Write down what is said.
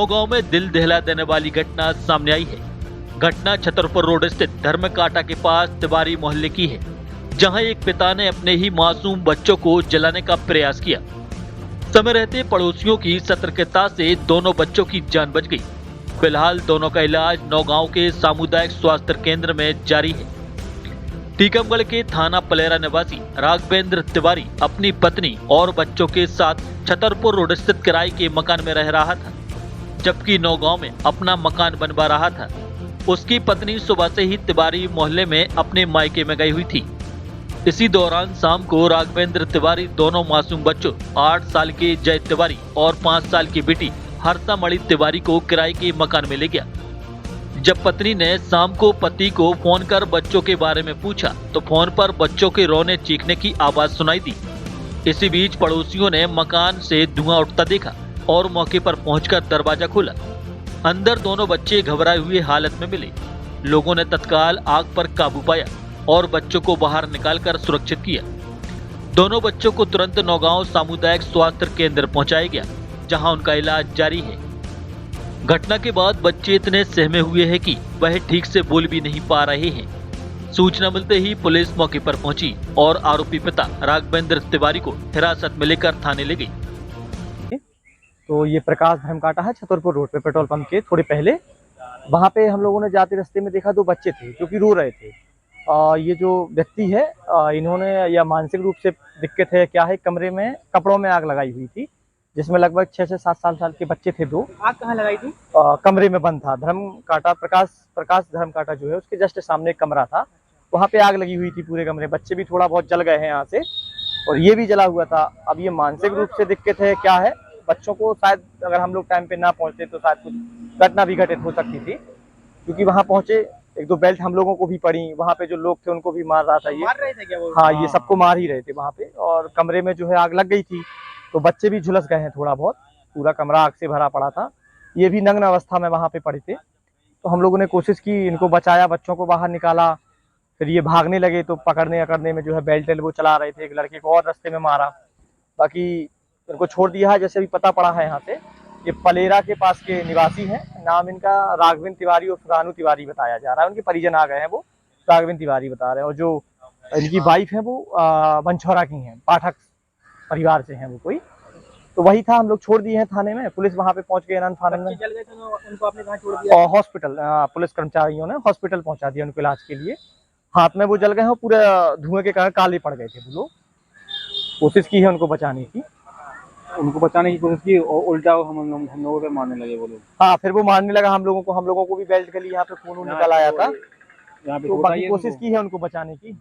नौगांव में दिल दहला देने वाली घटना सामने आई है। घटना छतरपुर रोड स्थित धर्मकांटा के पास तिवारी मोहल्ले की है, जहां एक पिता ने अपने ही मासूम बच्चों को जलाने का प्रयास किया। समय रहते पड़ोसियों की सतर्कता से दोनों बच्चों की जान बच गई। फिलहाल दोनों का इलाज नौगांव के सामुदायिक स्वास्थ्य केंद्र में जारी है। टीकमगढ़ के थाना पलेरा निवासी राघवेंद्र तिवारी अपनी पत्नी और बच्चों के साथ छतरपुर रोड स्थित किराए के मकान में रह रहा था, जबकि नौगांव में अपना मकान बनवा रहा था। उसकी पत्नी सुबह से ही तिवारी मोहल्ले में अपने मायके में गई हुई थी। इसी दौरान शाम को राघवेंद्र तिवारी दोनों मासूम बच्चों 8 साल के जय तिवारी और 5 साल की बेटी हर्षा मणि तिवारी को किराए के मकान में ले गया। जब पत्नी ने शाम को पति को फोन कर बच्चों के बारे में पूछा तो फोन पर बच्चों के रोने चीखने की आवाज सुनाई दी। इसी बीच पड़ोसियों ने मकान से धुआं उठता देखा और मौके पर पहुंचकर दरवाजा खोला। अंदर दोनों बच्चे घबराए हुए हालत में मिले। लोगों ने तत्काल आग पर काबू पाया और बच्चों को बाहर निकालकर सुरक्षित किया। दोनों बच्चों को तुरंत नौगांव सामुदायिक स्वास्थ्य केंद्र पहुंचाया गया, जहां उनका इलाज जारी है। घटना के बाद बच्चे इतने सहमे हुए हैं कि वह ठीक से बोल भी नहीं पा रहे हैं। सूचना मिलते ही पुलिस मौके पर पहुंची और आरोपी पिता राघवेंद्र तिवारी को हिरासत में लेकर थाने ले गई। तो ये प्रकाश धर्मकांटा है, छतरपुर रोड पे पेट्रोल पंप के थोड़े पहले। वहाँ पे हम लोगों ने जाते रास्ते में देखा 2 बच्चे थे जो कि रो रहे थे। ये जो व्यक्ति है इन्होंने या मानसिक रूप से दिक्कत है क्या है, कमरे में कपड़ों में आग लगाई हुई थी, जिसमें लगभग 6 से 7 साल के बच्चे थे 2। आग कहाँ लगाई थी? कमरे में बंद था। धर्मकांटा प्रकाश धर्मकांटा जो है उसके जस्ट सामने एक कमरा था, वहाँ पे आग लगी हुई थी पूरे कमरे। बच्चे भी थोड़ा बहुत जल गए हैं यहाँ से और ये भी जला हुआ था। अब ये मानसिक रूप से दिक्कत है क्या है, बच्चों को शायद अगर हम लोग टाइम पे ना पहुंचते तो शायद कुछ घटना भी घटित हो सकती थी, क्योंकि वहाँ पहुंचे 1-2 बेल्ट हम लोगों को भी पड़ी। वहाँ पे जो लोग थे उनको भी मार रहा था ये। मार रहे थे क्या वो? हाँ, ये सबको मार ही रहे थे वहाँ पे। और कमरे में जो है आग लग गई थी तो बच्चे भी झुलस गए हैं थोड़ा बहुत। पूरा कमरा आग से भरा पड़ा था। ये भी नग्न अवस्था में वहाँ पे पड़े थे। तो हम लोगों ने कोशिश की, इनको बचाया, बच्चों को बाहर निकाला। फिर ये भागने लगे तो पकड़ने अकड़ने में जो है बेल्ट वो चला रहे थे। एक लड़के को और रास्ते में मारा। बाकी इनको छोड़ दिया है। जैसे भी पता पड़ा है यहाँ से ये पलेरा के पास के निवासी हैं। नाम इनका राघवेंद्र तिवारी और रानू तिवारी बताया जा रहा है। उनके परिजन आ गए हैं, वो राघवेंद्र तिवारी बता रहे हैं। और जो इनकी वाइफ है वो बनछौरा की हैं, पाठक परिवार से हैं वो कोई। तो वही था, हम लोग छोड़ दिए हैं थाने में। पुलिस वहाँ पे पहुंच गए ना थाने में। जल गए थे उनको आपने कहाँ छोड़ दिया? और हॉस्पिटल पुलिस कर्मचारियों ने हॉस्पिटल पहुंचा दिया उनको इलाज के लिए। हाथ में वो जल गए हैं, पूरे धुएं के कारण काले पड़ गए थे वो लोग। कोशिश की है उनको बचाने की। उनको बचाने की कोशिश की और उल्टा हम लोगों पे मारने लगे वो लोग। हाँ, फिर वो मारने लगा हम लोगों को भी बेल्ट के लिए। यहाँ पे खून निकल आया था। यहाँ पे तो बाकी कोशिश की है उनको बचाने की।